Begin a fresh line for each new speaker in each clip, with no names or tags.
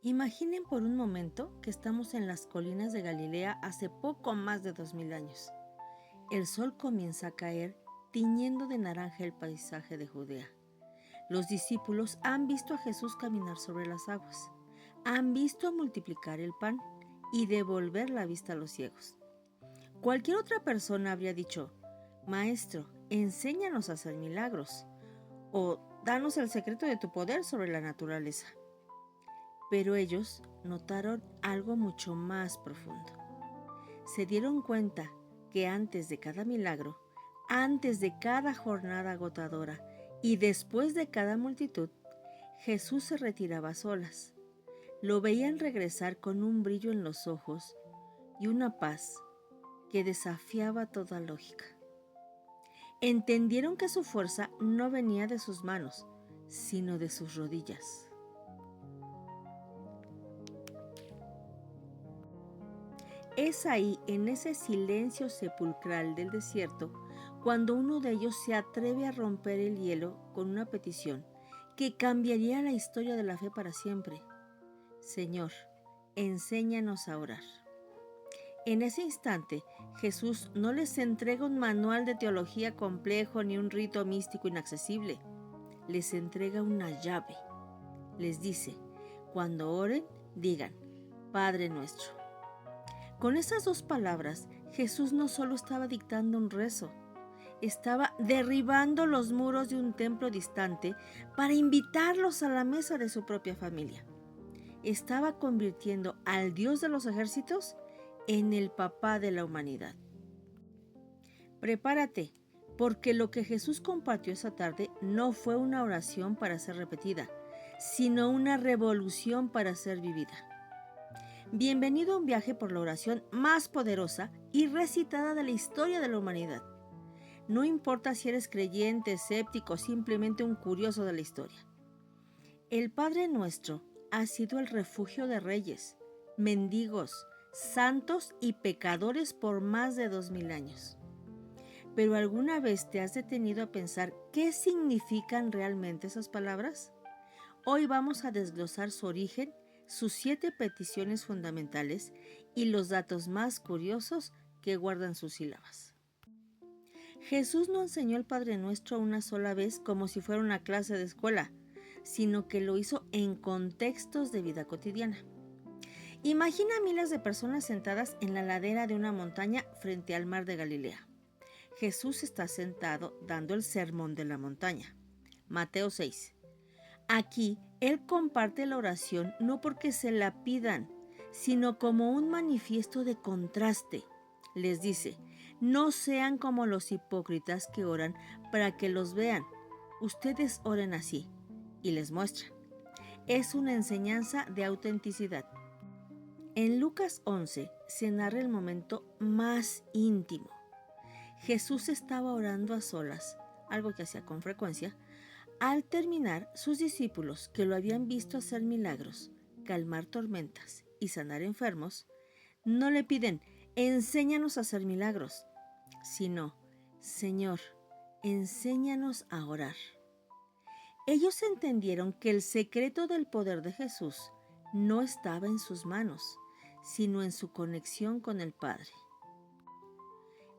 Imaginen por un momento que estamos en las colinas de Galilea hace poco más de 2000 años. El sol comienza a caer, tiñendo de naranja el paisaje de Judea. Los discípulos han visto a Jesús caminar sobre las aguas, han visto multiplicar el pan y devolver la vista a los ciegos. Cualquier otra persona habría dicho: Maestro, enséñanos a hacer milagros, o danos el secreto de tu poder sobre la naturaleza. Pero ellos notaron algo mucho más profundo. Se dieron cuenta que antes de cada milagro, antes de cada jornada agotadora y después de cada multitud, Jesús se retiraba a solas. Lo veían regresar con un brillo en los ojos y una paz que desafiaba toda lógica. Entendieron que su fuerza no venía de sus manos, sino de sus rodillas. Es ahí, en ese silencio sepulcral del desierto, cuando uno de ellos se atreve a romper el hielo con una petición que cambiaría la historia de la fe para siempre. Señor, enséñanos a orar. En ese instante, Jesús no les entrega un manual de teología complejo ni un rito místico inaccesible. Les entrega una llave. Les dice: cuando oren, digan: Padre nuestro. Con esas dos palabras, Jesús no solo estaba dictando un rezo, estaba derribando los muros de un templo distante para invitarlos a la mesa de su propia familia. Estaba convirtiendo al Dios de los ejércitos en el papá de la humanidad. Prepárate, porque lo que Jesús compartió esa tarde no fue una oración para ser repetida, sino una revolución para ser vivida. Bienvenido a un viaje por la oración más poderosa y recitada de la historia de la humanidad. No importa si eres creyente, escéptico o simplemente un curioso de la historia. El Padre Nuestro ha sido el refugio de reyes, mendigos, santos y pecadores por más de 2000 años. ¿Pero alguna vez te has detenido a pensar qué significan realmente esas palabras? Hoy vamos a desglosar su origen, sus 7 peticiones fundamentales y los datos más curiosos que guardan sus sílabas. Jesús no enseñó el Padre Nuestro una sola vez como si fuera una clase de escuela, sino que lo hizo en contextos de vida cotidiana. Imagina a miles de personas sentadas en la ladera de una montaña frente al mar de Galilea. Jesús está sentado dando el sermón de la montaña. Mateo 6. Aquí, Él comparte la oración no porque se la pidan, sino como un manifiesto de contraste. Les dice: no sean como los hipócritas que oran para que los vean. Ustedes oren así. Y les muestra. Es una enseñanza de autenticidad. En Lucas 11 se narra el momento más íntimo. Jesús estaba orando a solas, algo que hacía con frecuencia. Al terminar, sus discípulos, que lo habían visto hacer milagros, calmar tormentas y sanar enfermos, no le piden: enséñanos a hacer milagros, sino: Señor, enséñanos a orar. Ellos entendieron que el secreto del poder de Jesús no estaba en sus manos, sino en su conexión con el Padre.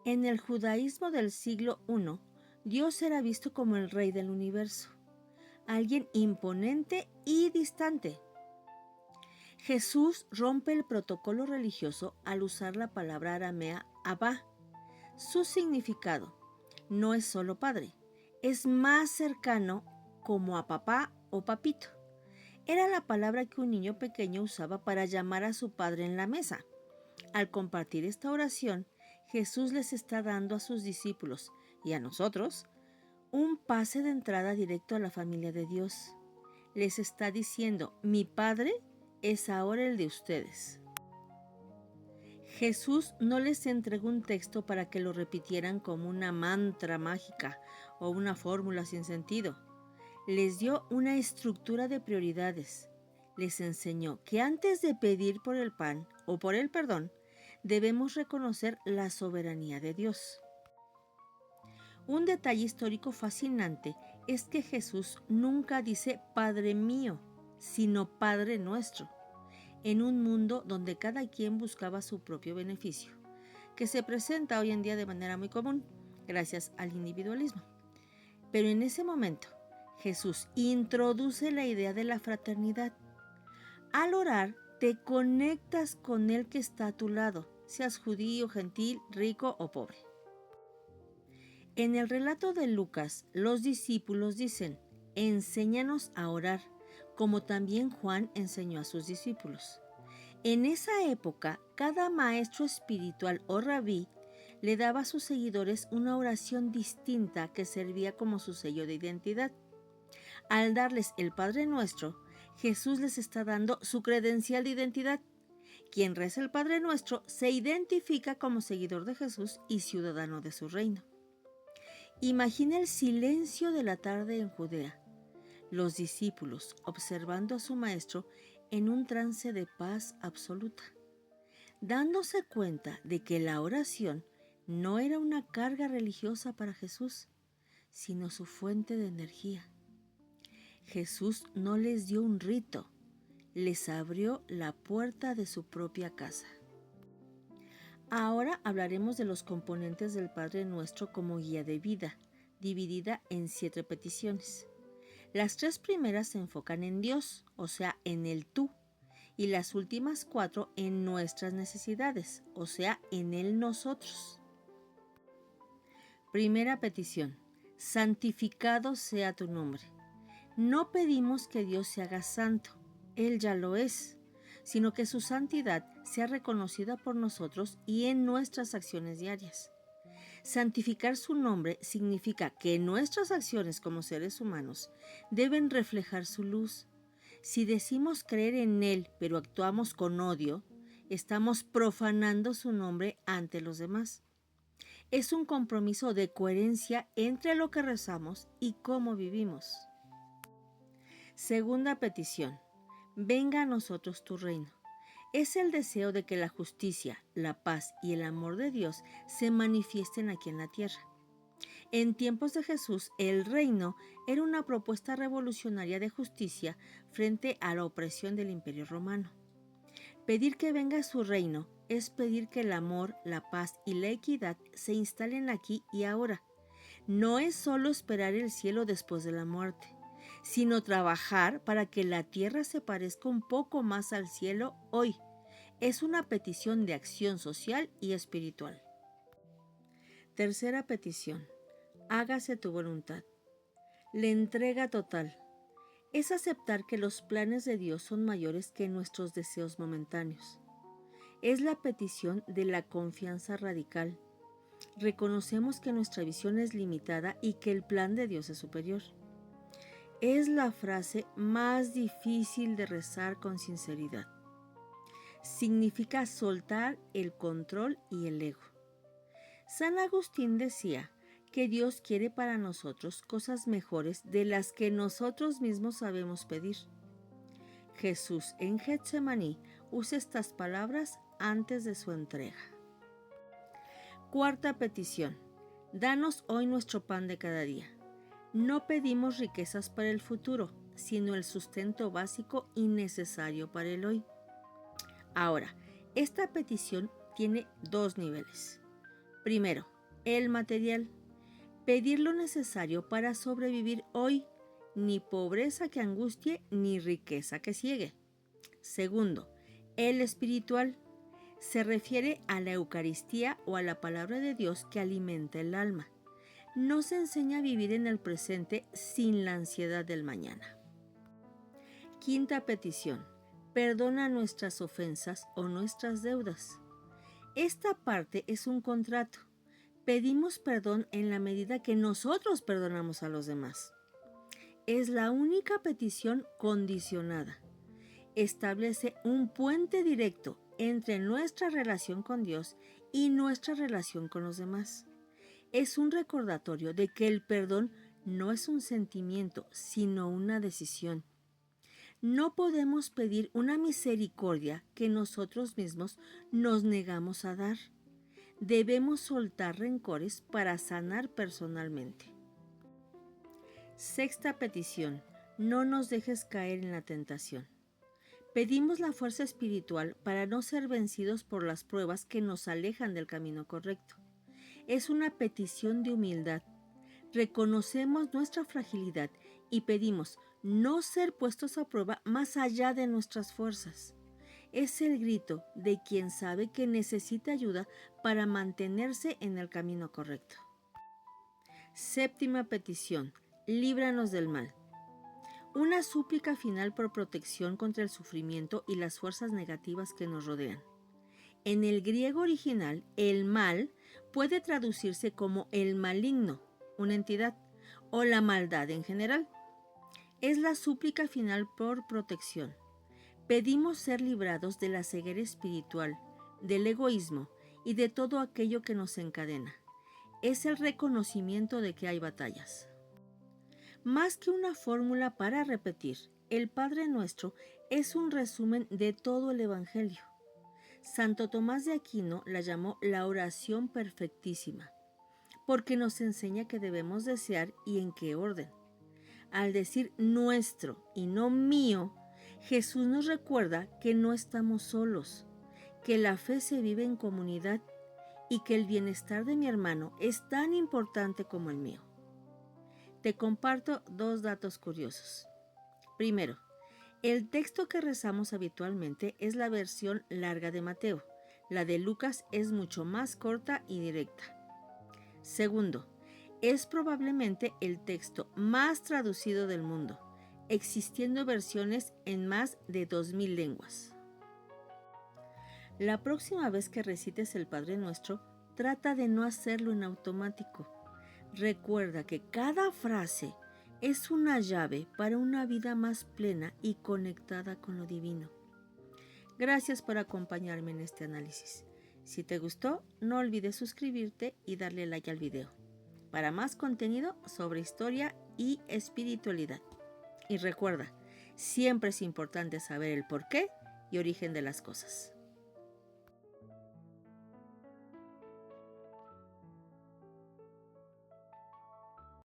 En el judaísmo del siglo I, Dios era visto como el Rey del universo, alguien imponente y distante. Jesús rompe el protocolo religioso al usar la palabra aramea Abba. Su significado no es solo padre, es más cercano como a papá o papito. Era la palabra que un niño pequeño usaba para llamar a su padre en la mesa. Al compartir esta oración, Jesús les está dando a sus discípulos y a nosotros un pase de entrada directo a la familia de Dios. Les está diciendo: mi Padre es ahora el de ustedes. Jesús no les entregó un texto para que lo repitieran como una mantra mágica o una fórmula sin sentido. Les dio una estructura de prioridades. Les enseñó que antes de pedir por el pan o por el perdón, debemos reconocer la soberanía de Dios. Un detalle histórico fascinante es que Jesús nunca dice Padre mío, sino Padre nuestro. en un mundo donde cada quien buscaba su propio beneficio, que se presenta hoy en día de manera muy común, gracias al individualismo. Pero en ese momento, Jesús introduce la idea de la fraternidad. Al orar, te conectas con el que está a tu lado, seas judío, gentil, rico o pobre. En el relato de Lucas, los discípulos dicen: enséñanos a orar, como también Juan enseñó a sus discípulos. En esa época, cada maestro espiritual o rabí le daba a sus seguidores una oración distinta que servía como su sello de identidad. Al darles el Padre Nuestro, Jesús les está dando su credencial de identidad. Quien reza el Padre Nuestro se identifica como seguidor de Jesús y ciudadano de su reino. Imagina el silencio de la tarde en Judea, los discípulos observando a su maestro en un trance de paz absoluta, dándose cuenta de que la oración no era una carga religiosa para Jesús, sino su fuente de energía. Jesús no les dio un rito, les abrió la puerta de su propia casa. Ahora hablaremos de los componentes del Padre Nuestro como guía de vida, dividida en 7 peticiones. Las 3 primeras se enfocan en Dios, o sea, en el tú, y las últimas 4 en nuestras necesidades, o sea, en el nosotros. Primera petición: santificado sea tu nombre. No pedimos que Dios se haga santo, Él ya lo es, sino que su santidad sea reconocida por nosotros y en nuestras acciones diarias. Santificar su nombre significa que nuestras acciones como seres humanos deben reflejar su luz. Si decimos creer en Él, pero actuamos con odio, estamos profanando su nombre ante los demás. Es un compromiso de coherencia entre lo que rezamos y cómo vivimos. Segunda petición: venga a nosotros tu reino. Es el deseo de que la justicia, la paz y el amor de Dios se manifiesten aquí en la tierra. En tiempos de Jesús, el reino era una propuesta revolucionaria de justicia frente a la opresión del Imperio Romano. Pedir que venga su reino es pedir que el amor, la paz y la equidad se instalen aquí y ahora. No es solo esperar el cielo después de la muerte, sino trabajar para que la tierra se parezca un poco más al cielo hoy. Es una petición de acción social y espiritual. Tercera petición: hágase tu voluntad. La entrega total es aceptar que los planes de Dios son mayores que nuestros deseos momentáneos. Es la petición de la confianza radical. Reconocemos que nuestra visión es limitada y que el plan de Dios es superior. Es la frase más difícil de rezar con sinceridad. Significa soltar el control y el ego. San Agustín decía que Dios quiere para nosotros cosas mejores de las que nosotros mismos sabemos pedir. Jesús en Getsemaní usa estas palabras antes de su entrega. Cuarta petición: danos hoy nuestro pan de cada día. No pedimos riquezas para el futuro, sino el sustento básico y necesario para el hoy. Ahora, esta petición tiene 2 niveles. Primero, el material. Pedir lo necesario para sobrevivir hoy, ni pobreza que angustie, ni riqueza que ciegue. Segundo, el espiritual. Se refiere a la Eucaristía o a la palabra de Dios que alimenta el alma. Nos enseña a vivir en el presente sin la ansiedad del mañana. Quinta petición: perdona nuestras ofensas o nuestras deudas. Esta parte es un contrato. Pedimos perdón en la medida que nosotros perdonamos a los demás. Es la única petición condicionada. Establece un puente directo entre nuestra relación con Dios y nuestra relación con los demás. Es un recordatorio de que el perdón no es un sentimiento, sino una decisión. No podemos pedir una misericordia que nosotros mismos nos negamos a dar. Debemos soltar rencores para sanar personalmente. Sexta petición: no nos dejes caer en la tentación. Pedimos la fuerza espiritual para no ser vencidos por las pruebas que nos alejan del camino correcto. Es una petición de humildad. Reconocemos nuestra fragilidad y pedimos no ser puestos a prueba más allá de nuestras fuerzas. Es el grito de quien sabe que necesita ayuda para mantenerse en el camino correcto. Séptima petición: líbranos del mal. Una súplica final por protección contra el sufrimiento y las fuerzas negativas que nos rodean. En el griego original, el mal puede traducirse como el maligno, una entidad, o la maldad en general. Es la súplica final por protección. Pedimos ser librados de la ceguera espiritual, del egoísmo y de todo aquello que nos encadena. Es el reconocimiento de que hay batallas. Más que una fórmula para repetir, el Padre Nuestro es un resumen de todo el Evangelio. Santo Tomás de Aquino la llamó la oración perfectísima, porque nos enseña que debemos desear y en qué orden. Al decir nuestro y no mío, Jesús nos recuerda que no estamos solos, que la fe se vive en comunidad y que el bienestar de mi hermano es tan importante como el mío. Te comparto 2 datos curiosos. Primero, el texto que rezamos habitualmente es la versión larga de Mateo. La de Lucas es mucho más corta y directa. Segundo, es probablemente el texto más traducido del mundo, existiendo versiones en más de 2000 lenguas. La próxima vez que recites el Padre Nuestro, trata de no hacerlo en automático. Recuerda que cada frase es una llave para una vida más plena y conectada con lo divino. Gracias por acompañarme en este análisis. Si te gustó, no olvides suscribirte y darle like al video para más contenido sobre historia y espiritualidad. Y recuerda, siempre es importante saber el porqué y origen de las cosas.